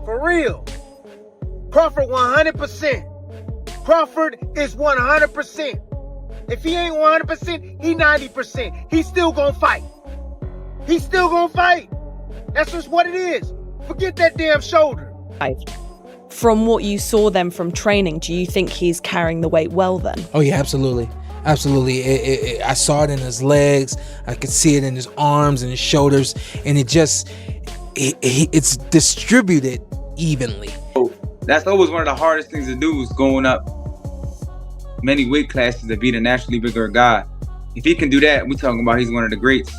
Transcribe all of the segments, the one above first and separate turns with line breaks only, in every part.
For real. Crawford 100%. Crawford is 100%. If he ain't 100%, he 90%. He's still gonna fight. He's still gonna fight. That's just what it is. Forget that damn shoulder.
From what you saw then from training, do you think he's carrying the weight well then?
Oh yeah, absolutely. Absolutely. I saw it in his legs. I could see it in his arms and his shoulders. And it's distributed evenly.
That's always one of the hardest things to do, is going up many weight classes to beat a naturally bigger guy. If he can do that, we're talking about he's one of the greats,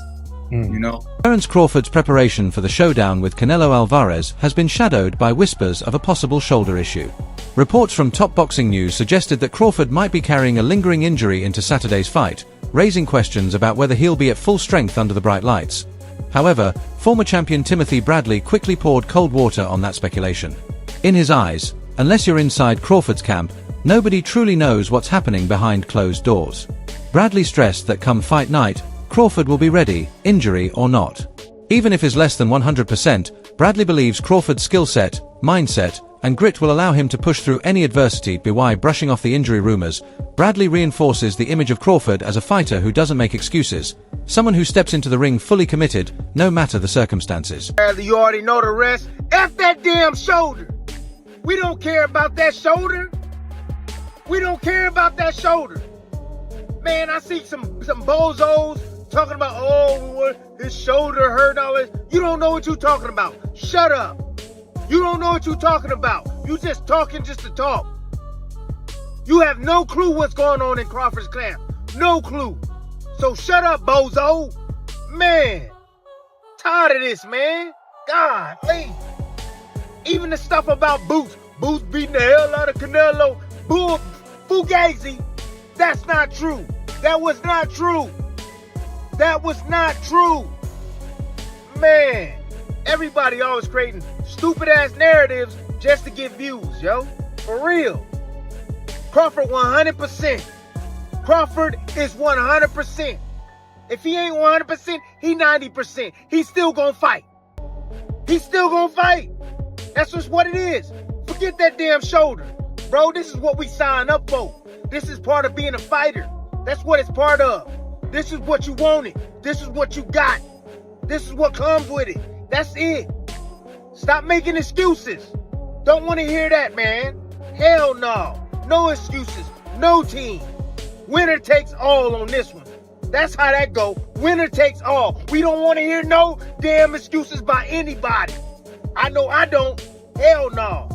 you know?
Terence Crawford's preparation for the showdown with Canelo Alvarez has been shadowed by whispers of a possible shoulder issue. Reports from Top Boxing News suggested that Crawford might be carrying a lingering injury into Saturday's fight, raising questions about whether he'll be at full strength under the bright lights. However, former champion Timothy Bradley quickly poured cold water on that speculation. In his eyes, unless you're inside Crawford's camp, nobody truly knows what's happening behind closed doors. Bradley stressed that come fight night, Crawford will be ready, injury or not. Even if he's less than 100%, Bradley believes Crawford's skill set, mindset, and grit will allow him to push through any adversity. By brushing off the injury rumors, Bradley reinforces the image of Crawford as a fighter who doesn't make excuses, someone who steps into the ring fully committed, no matter the circumstances.
You already know the rest. F that damn shoulder. We don't care about that shoulder. We don't care about that shoulder. Man, I see some bozos talking about, oh, his shoulder hurt and all this. You don't know what you're talking about. Shut up. You don't know what you're talking about. You just talking just to talk. You have no clue what's going on in Crawford's camp. No clue. So shut up, bozo. Man, tired of this, man. God, please. Even the stuff about Boots. Boots beating the hell out of Canelo. Fugazi. That's not true. That was not true. That was not true. Man, everybody always creating stupid-ass narratives just to get views, yo. For real. Crawford 100%. Crawford is 100%. If he ain't 100%, he 90%. He's still gonna fight. He's still gonna fight. That's just what it is. Forget that damn shoulder. Bro, this is what we signed up for. This is part of being a fighter. That's what it's part of. This is what you wanted. This is what you got. This is what comes with it. That's it. Stop making excuses. Don't want to hear that, man. Hell no. No excuses. No team. Winner takes all on this one. That's how that go. Winner takes all. We don't want to hear no damn excuses by anybody. I know I don't. Hell no.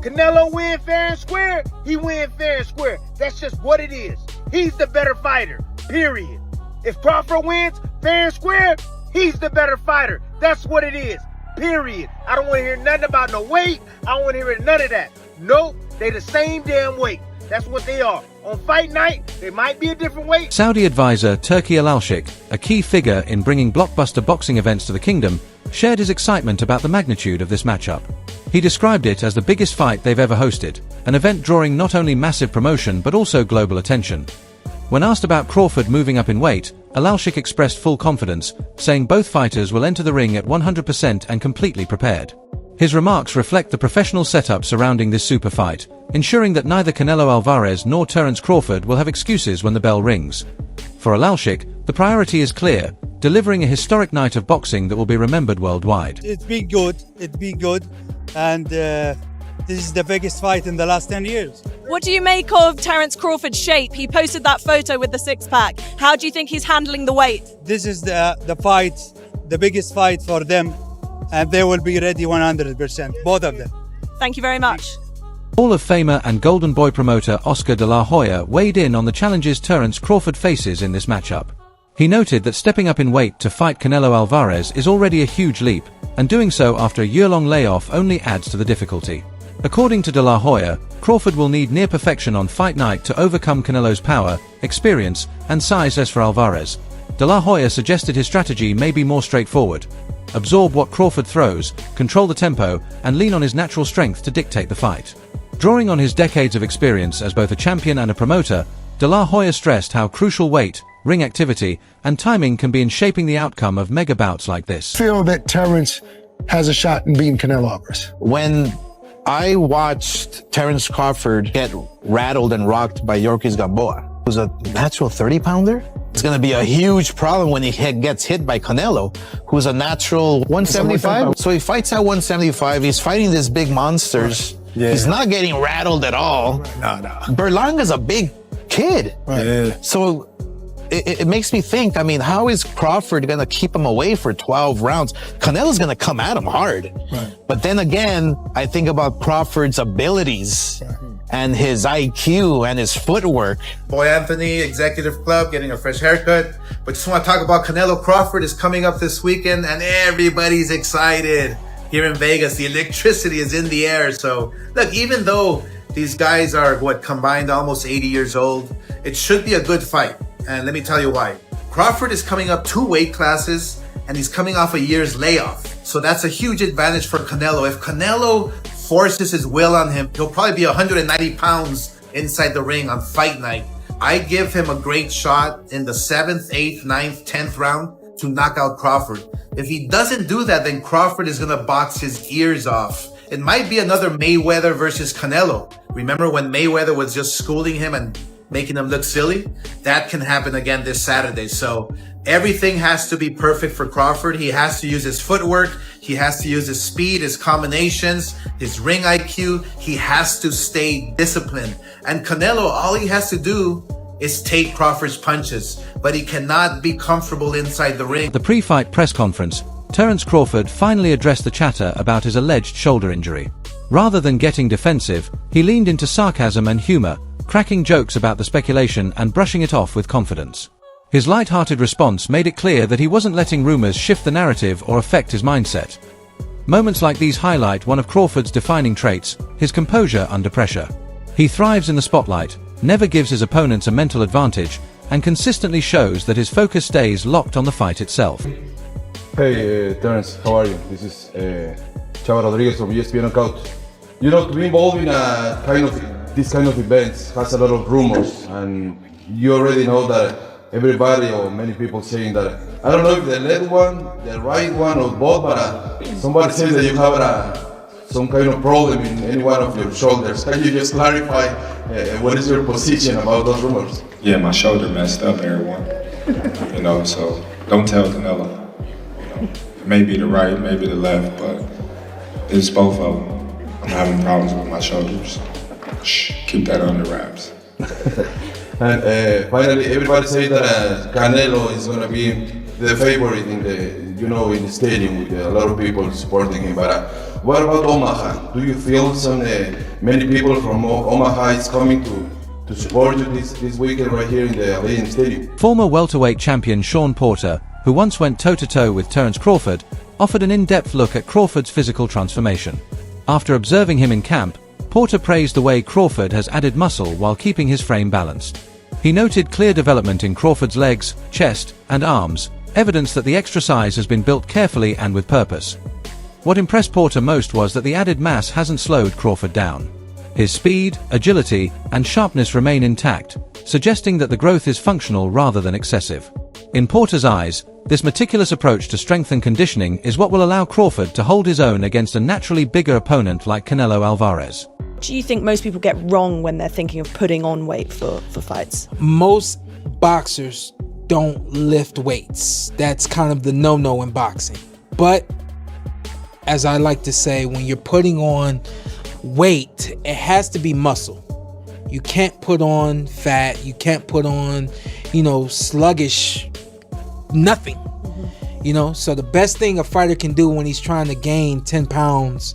Canelo win fair and square. He win fair and square. That's just what it is. He's the better fighter. Period. If Crawford wins fair and square, he's the better fighter. That's what it is. Period. I don't want to hear nothing about no weight. I don't want to hear none of that. Nope. They the same damn weight. That's what they are. On fight night, they might be a different weight.
Saudi advisor Turki Al-Sheikh, a key figure in bringing blockbuster boxing events to the kingdom, shared his excitement about the magnitude of this matchup. He described it as the biggest fight they've ever hosted, an event drawing not only massive promotion but also global attention. When asked about Crawford moving up in weight, Al-Sheikh expressed full confidence, saying both fighters will enter the ring at 100% and completely prepared. His remarks reflect the professional setup surrounding this super fight, ensuring that neither Canelo Alvarez nor Terence Crawford will have excuses when the bell rings. For Al-Sheikh, the priority is clear, delivering a historic night of boxing that will be remembered worldwide.
It's been good. It's been good. And this is the biggest fight in the last 10 years.
What do you make of Terence Crawford's shape? He posted that photo with the six-pack. How do you think he's handling the weight?
This is the fight, the biggest fight for them, and they will be ready 100%, both of them.
Thank you very much.
Hall of Famer and Golden Boy promoter Oscar de la Hoya weighed in on the challenges Terence Crawford faces in this matchup. He noted that stepping up in weight to fight Canelo Alvarez is already a huge leap, and doing so after a year-long layoff only adds to the difficulty. According to de la Hoya, Crawford will need near perfection on fight night to overcome Canelo's power, experience, and size. As for Alvarez, de la Hoya suggested his strategy may be more straightforward. Absorb what Crawford throws, control the tempo, and lean on his natural strength to dictate the fight. Drawing on his decades of experience as both a champion and a promoter, de la Hoya stressed how crucial weight, ring activity, and timing can be in shaping the outcome of mega bouts like this.
I feel that Terence has a shot in beating Canelo Alvarez.
When I watched Terence Crawford get rattled and rocked by Yorkis Gamboa, who's a natural 30-pounder, it's going to be a huge problem when he gets hit by Canelo, who's a natural 175. So he fights at 175. He's fighting these big monsters.
Right. Yeah.
He's not getting rattled at all.
No.
Berlanga's a big kid.
Right. Yeah.
So it makes me think, I mean, how is Crawford going to keep him away for 12 rounds? Canelo's going to come at him hard.
Right.
But then again, I think about Crawford's abilities and his IQ and his footwork.
Boy Anthony, Executive Club, getting a fresh haircut. But just want to talk about Canelo Crawford is coming up this weekend and everybody's excited. Here in Vegas, the electricity is in the air. So look, even though these guys are combined almost 80 years old, it should be a good fight. And let me tell you why. Crawford is coming up 2 weight classes and he's coming off a year's layoff. So that's a huge advantage for Canelo. If Canelo forces his will on him, he'll probably be 190 pounds inside the ring on fight night. I give him a great shot in the 7th, 8th, 9th, 10th round to knock out Crawford. If he doesn't do that, then Crawford is going to box his ears off. It might be another Mayweather versus Canelo. Remember when Mayweather was just schooling him and making him look silly? That can happen again this Saturday. So everything has to be perfect for Crawford. He has to use his footwork. He has to use his speed, his combinations, his ring IQ. He has to stay disciplined. And Canelo, all he has to do is take Crawford's punches, but he cannot be comfortable inside the ring.
At the pre-fight press conference, Terence Crawford finally addressed the chatter about his alleged shoulder injury. Rather than getting defensive, he leaned into sarcasm and humor, cracking jokes about the speculation and brushing it off with confidence. His light-hearted response made it clear that he wasn't letting rumors shift the narrative or affect his mindset. Moments like these highlight one of Crawford's defining traits, his composure under pressure. He thrives in the spotlight, never gives his opponents a mental advantage, and consistently shows that his focus stays locked on the fight itself.
Hey, Terence, how are you? This is Chava Rodriguez from ESPN Knockout. You know, to be involved in this kind of events has a lot of rumors, and you already know that everybody or many people saying that, I don't know if the left one, the right one, or both, but somebody says that you have some kind of problem in any one of your shoulders. Can you just clarify what is your position about those rumors?
Yeah, my shoulder messed up, everyone. You know, so don't tell Canelo. You know, maybe the right, maybe the left, but it's both of them. I'm having problems with my shoulders. Shh, keep that under wraps.
And finally, everybody says that Canelo is going to be the favorite in the stadium with a lot of people supporting him. But what about Omaha? Do you feel many people from Omaha is coming to support you this weekend right here in the Allegiant Stadium?
Former welterweight champion Shawn Porter, who once went toe-to-toe with Terence Crawford, offered an in-depth look at Crawford's physical transformation. After observing him in camp, Porter praised the way Crawford has added muscle while keeping his frame balanced. He noted clear development in Crawford's legs, chest, and arms, evidence that the extra size has been built carefully and with purpose. What impressed Porter most was that the added mass hasn't slowed Crawford down. His speed, agility, and sharpness remain intact, suggesting that the growth is functional rather than excessive. In Porter's eyes, this meticulous approach to strength and conditioning is what will allow Crawford to hold his own against a naturally bigger opponent like Canelo Alvarez.
Do you think most people get wrong when they're thinking of putting on weight for fights?
Most boxers don't lift weights. That's kind of the no-no in boxing. But as I like to say, when you're putting on weight, it has to be muscle. You can't put on fat. You can't put on, sluggish nothing. So the best thing a fighter can do when he's trying to gain 10 pounds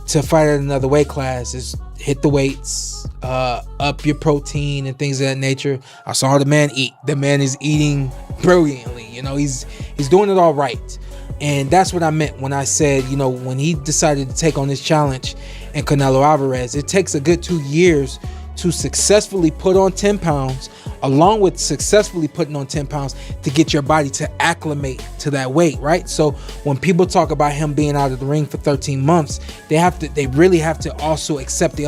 to fight at another weight class is hit the weights, up your protein and things of that nature. I saw the man eat. The man is eating brilliantly. He's doing it all right. And that's what I meant when I said, when he decided to take on this challenge and Canelo Alvarez, it takes a good 2 years to successfully put on 10 pounds, along with successfully putting on 10 pounds to get your body to acclimate to that weight, right? So when people talk about him being out of the ring for 13 months, they really have to also accept they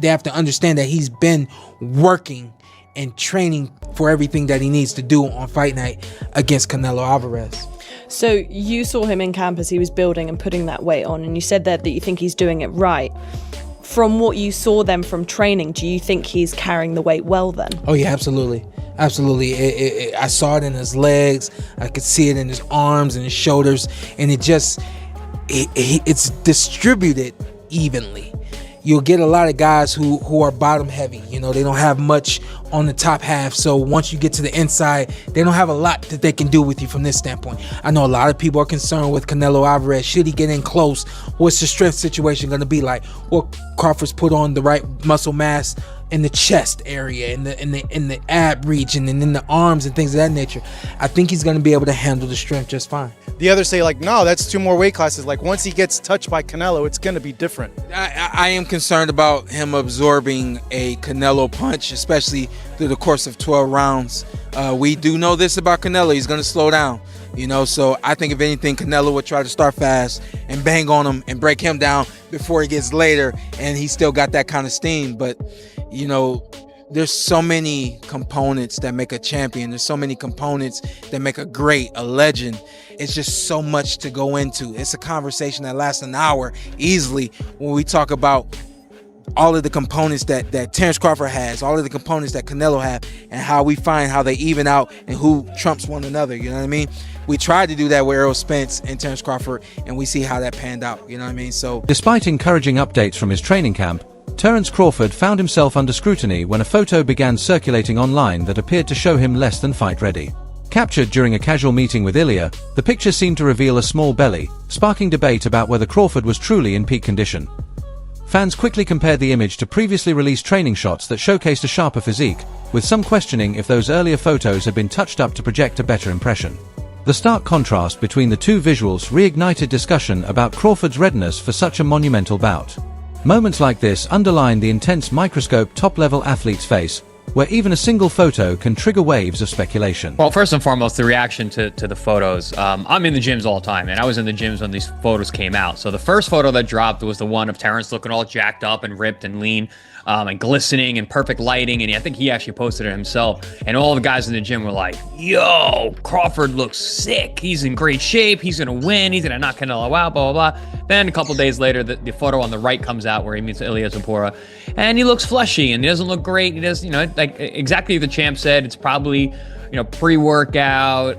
have to understand that he's been working and training for everything that he needs to do on fight night against Canelo Alvarez.
So you saw him in camp as he was building and putting that weight on, and you said there that you think he's doing it right. From what you saw then from training, do you think he's carrying the weight well then?
Oh yeah, absolutely. Absolutely. I saw it in his legs. I could see it in his arms and his shoulders, and it's distributed evenly. You'll get a lot of guys who are bottom heavy. You know, they don't have much on the top half. So once you get to the inside, they don't have a lot that they can do with you from this standpoint. I know a lot of people are concerned with Canelo Alvarez. Should he get in close? What's the strength situation going to be like? Well, Crawford's put on the right muscle mass in the chest area, in the ab region, and in the arms and things of that nature. I think he's going to be able to handle the strength just fine.
The others say, like, no, that's 2 more weight classes. Like, once he gets touched by Canelo, it's going to be different.
I am concerned about him absorbing a Canelo punch, especially through the course of 12 rounds. We do know this about Canelo. He's going to slow down, you know, so I think if anything, Canelo would try to start fast and bang on him and break him down before he gets later, and he's still got that kind of steam. But you know, there's so many components that make a champion. There's so many components that make a great, a legend. It's just so much to go into. It's a conversation that lasts an hour easily when we talk about all of the components that Terence Crawford has, all of the components that Canelo have, and how we find how they even out and who trumps one another. You know what I mean? We tried to do that with Errol Spence and Terence Crawford, and we see how that panned out. You know what I mean? So,
despite encouraging updates from his training camp, Terence Crawford found himself under scrutiny when a photo began circulating online that appeared to show him less than fight-ready. Captured during a casual meeting with Ilya, the picture seemed to reveal a small belly, sparking debate about whether Crawford was truly in peak condition. Fans quickly compared the image to previously released training shots that showcased a sharper physique, with some questioning if those earlier photos had been touched up to project a better impression. The stark contrast between the two visuals reignited discussion about Crawford's readiness for such a monumental bout. Moments like this underline the intense microscope top-level athlete's face, where even a single photo can trigger waves of speculation.
Well, first and foremost, the reaction to the photos. I'm in the gyms all the time, and I was in the gyms when these photos came out. So the first photo that dropped was the one of Terence looking all jacked up and ripped and lean, and glistening and perfect lighting, and I think he actually posted it himself. And all the guys in the gym were like, yo, Crawford looks sick. He's in great shape. He's going to win. He's going to knock Canelo out, blah, blah, blah. Then a couple days later, the photo on the right comes out where he meets Ilya Zipora, and he looks fleshy, and he doesn't look great. He does, you know, like exactly the champ said, it's probably, you know, pre-workout.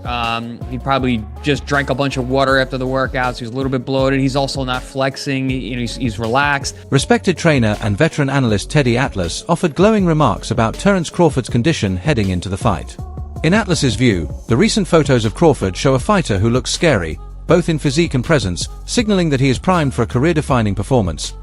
He probably just drank a bunch of water after the workouts. He's a little bit bloated. He's also not flexing. You know, he's relaxed.
Respected trainer and veteran analyst Teddy Atlas offered glowing remarks about Terence Crawford's condition heading into the fight. In Atlas's view, the recent photos of Crawford show a fighter who looks scary, both in physique and presence, signaling that he is primed for a career-defining performance.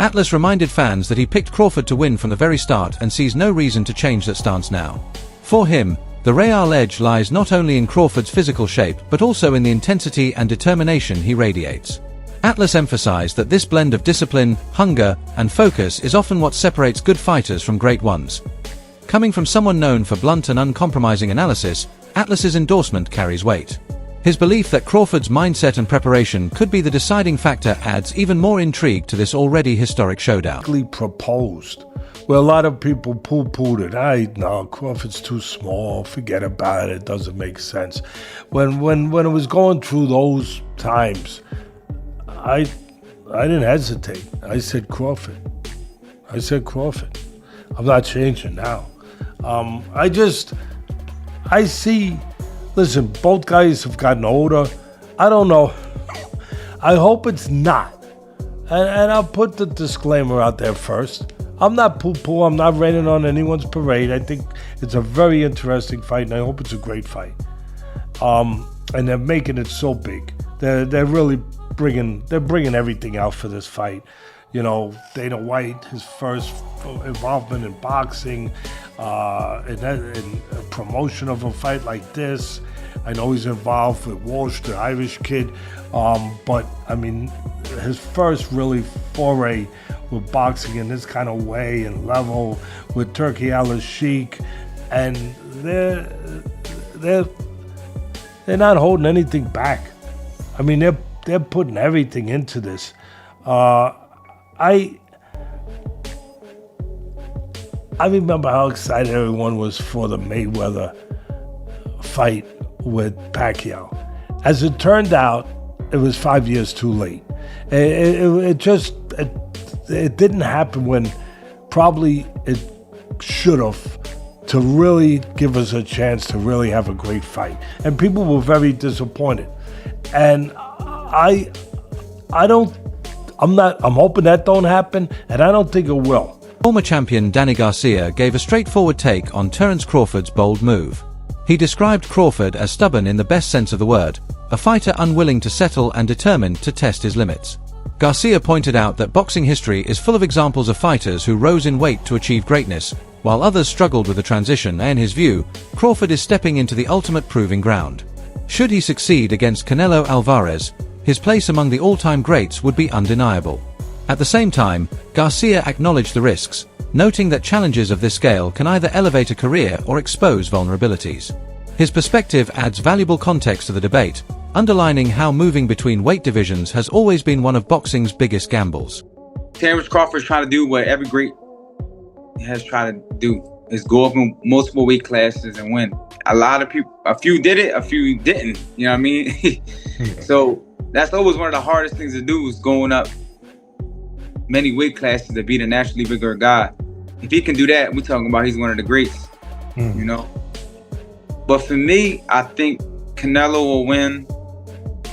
Atlas reminded fans that he picked Crawford to win from the very start and sees no reason to change that stance now. For him, the Real edge lies not only in Crawford's physical shape, but also in the intensity and determination he radiates. Atlas emphasized that this blend of discipline, hunger, and focus is often what separates good fighters from great ones. Coming from someone known for blunt and uncompromising analysis, Atlas's endorsement carries weight. His belief that Crawford's mindset and preparation could be the deciding factor adds even more intrigue to this already historic showdown.
Proposed, where a lot of people poo-pooed it. No, Crawford's too small. Forget about it. Doesn't make sense. When it was going through those times, I didn't hesitate. I said Crawford. I'm not changing now. I see. Listen, both guys have gotten older. I don't know. I hope it's not. And I'll put the disclaimer out there first. I'm not poo-poo. I'm not raining on anyone's parade. I think it's a very interesting fight, and I hope it's a great fight. And they're making it so big. They're really bringing everything out for this fight. You know, Dana White, his first involvement in boxing, in a promotion of a fight like this. I know he's involved with Walsh, the Irish kid, but I mean, his first really foray with boxing in this kind of way and level with Turki Al-Sheikh, and they're not holding anything back. I mean, they're putting everything into this. I remember how excited everyone was for the Mayweather fight with Pacquiao. As it turned out, it was 5 years too late. It didn't happen when probably it should have, to really give us a chance to really have a great fight. And people were very disappointed. And I'm hoping that don't happen, and I don't think it will.
Former champion Danny Garcia gave a straightforward take on Terence Crawford's bold move. He described Crawford as stubborn in the best sense of the word, a fighter unwilling to settle and determined to test his limits. Garcia pointed out that boxing history is full of examples of fighters who rose in weight to achieve greatness, while others struggled with the transition, and in his view, Crawford is stepping into the ultimate proving ground. Should he succeed against Canelo Alvarez, his place among the all-time greats would be undeniable. At the same time, Garcia acknowledged the risks, noting that challenges of this scale can either elevate a career or expose vulnerabilities. His perspective adds valuable context to the debate, underlining how moving between weight divisions has always been one of boxing's biggest gambles.
Terence Crawford's trying to do what every great has tried to do, is go up in multiple weight classes and win. A lot of people, a few did it, a few didn't, you know what I mean? So that's always one of the hardest things to do, is going up many weight classes to beat a naturally bigger guy. If he can do that, we're talking about he's one of the greats, you know? But for me, I think Canelo will win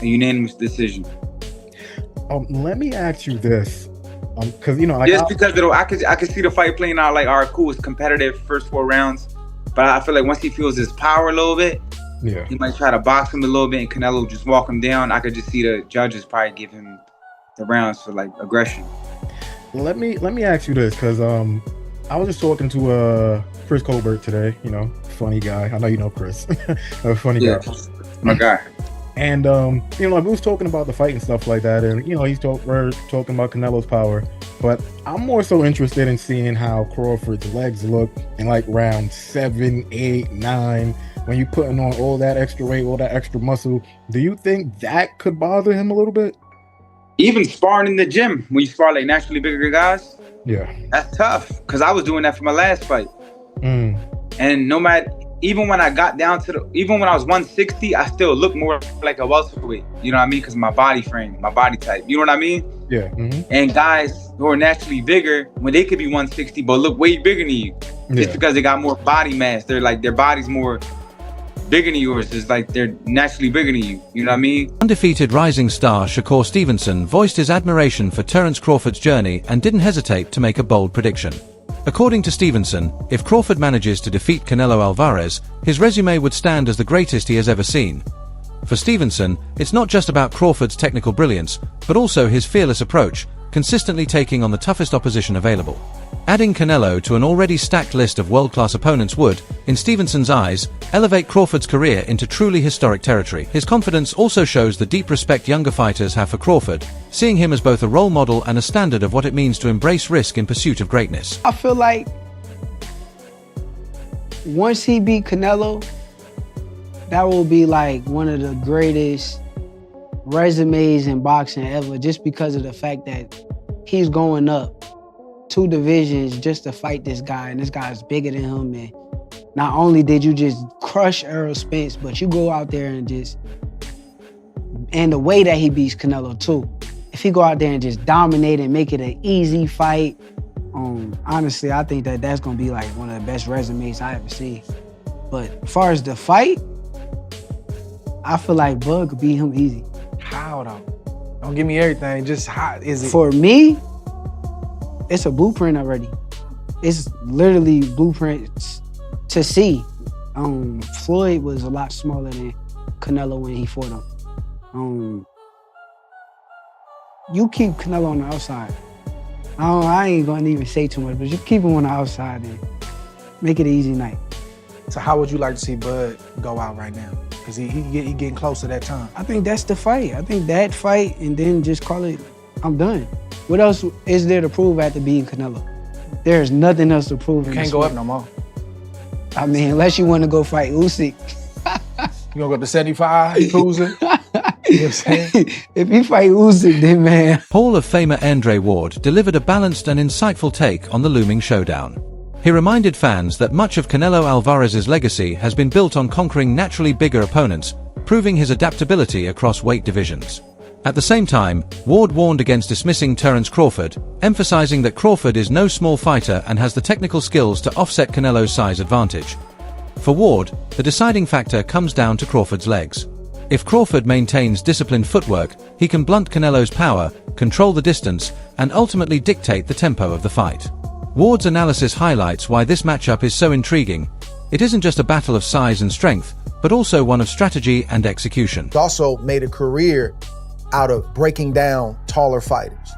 a unanimous decision.
Let me ask you this, because you know, like,
just because I could see the fight playing out like, all right, cool, it's competitive first 4 rounds, but I feel like once he feels his power a little bit,
yeah,
he might try to box him a little bit, and Canelo just walk him down. I could just see the judges probably give him the rounds for like aggression.
Let me ask you this, because I was just talking to Chris Colbert today. You know, funny guy. I know you know Chris, a funny guy.
My guy.
And you know, like, we was talking about the fight and stuff like that, and you know, we're talking about Canelo's power, but I'm more so interested in seeing how Crawford's legs look in like round 7, 8, 9. When you're putting on all that extra weight, all that extra muscle, do you think that could bother him a little bit?
Even sparring in the gym, when you spar like naturally bigger guys,
yeah,
that's tough. Because I was doing that for my last fight. And no matter, even when I got down to even when I was 160, I still look more like a welterweight. You know what I mean? Because my body frame, my body type. You know what I mean?
Yeah.
And guys who are naturally bigger, when they could be 160, but look way bigger than you, just because they got more body mass. They're like, their body's more bigger than yours. It's like they're naturally bigger than you. You know what I mean?
Undefeated rising star Shakur Stevenson voiced his admiration for Terence Crawford's journey and didn't hesitate to make a bold prediction. According to Stevenson, if Crawford manages to defeat Canelo Alvarez, his resume would stand as the greatest he has ever seen. For Stevenson, it's not just about Crawford's technical brilliance, but also his fearless approach, consistently taking on the toughest opposition available. Adding Canelo to an already stacked list of world-class opponents would, in Stevenson's eyes, elevate Crawford's career into truly historic territory. His confidence also shows the deep respect younger fighters have for Crawford, seeing him as both a role model and a standard of what it means to embrace risk in pursuit of greatness.
I feel like once he beat Canelo, that will be like one of the greatest resumes in boxing ever, just because of the fact that he's going up 2 divisions just to fight this guy, and this guy's bigger than him. And not only did you just crush Errol Spence, but you go out there and just, and the way that he beats Canelo too. If he go out there and just dominate and make it an easy fight, honestly, I think that that's gonna be like one of the best resumes I ever see. But as far as the fight, I feel like Bud could beat him easy.
How though? Don't give me everything. Just how is it?
For me, it's a blueprint already. It's literally blueprints to see. Floyd was a lot smaller than Canelo when he fought him. You keep Canelo on the outside. I ain't gonna even say too much, but you keep him on the outside and make it an easy night.
So how would you like to see Bud go out right now? Because he getting close to that time.
I think that's the fight. I think that fight, and then just call it, I'm done. What else is there to prove after beating Canelo? There's nothing else to prove.
You can't go up no more.
I mean, unless you want to go fight Usyk.
You gonna go to 75, cruising? You know what I'm saying?
If you fight Usyk, then man.
Hall of Famer Andre Ward delivered a balanced and insightful take on the looming showdown. He reminded fans that much of Canelo Alvarez's legacy has been built on conquering naturally bigger opponents, proving his adaptability across weight divisions. At the same time, Ward warned against dismissing Terence Crawford, emphasizing that Crawford is no small fighter and has the technical skills to offset Canelo's size advantage. For Ward, the deciding factor comes down to Crawford's legs. If Crawford maintains disciplined footwork, he can blunt Canelo's power, control the distance, and ultimately dictate the tempo of the fight. Ward's analysis highlights why this matchup is so intriguing. It isn't just a battle of size and strength, but also one of strategy and execution.
He also made a career out of breaking down taller fighters,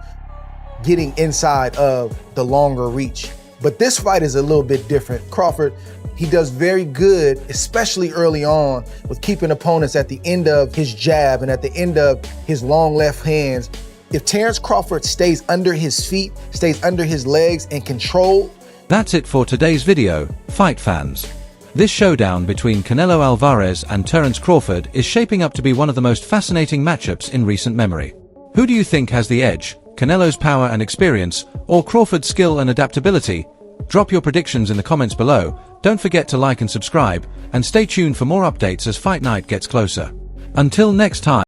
getting inside of the longer reach. But this fight is a little bit different. Crawford, he does very good, especially early on, with keeping opponents at the end of his jab and at the end of his long left hands. If Terence Crawford stays under his feet, stays under his legs and controlled.
That's it for today's video, fight fans. This showdown between Canelo Alvarez and Terence Crawford is shaping up to be one of the most fascinating matchups in recent memory. Who do you think has the edge, Canelo's power and experience, or Crawford's skill and adaptability? Drop your predictions in the comments below. Don't forget to like and subscribe, and stay tuned for more updates as fight night gets closer. Until next time.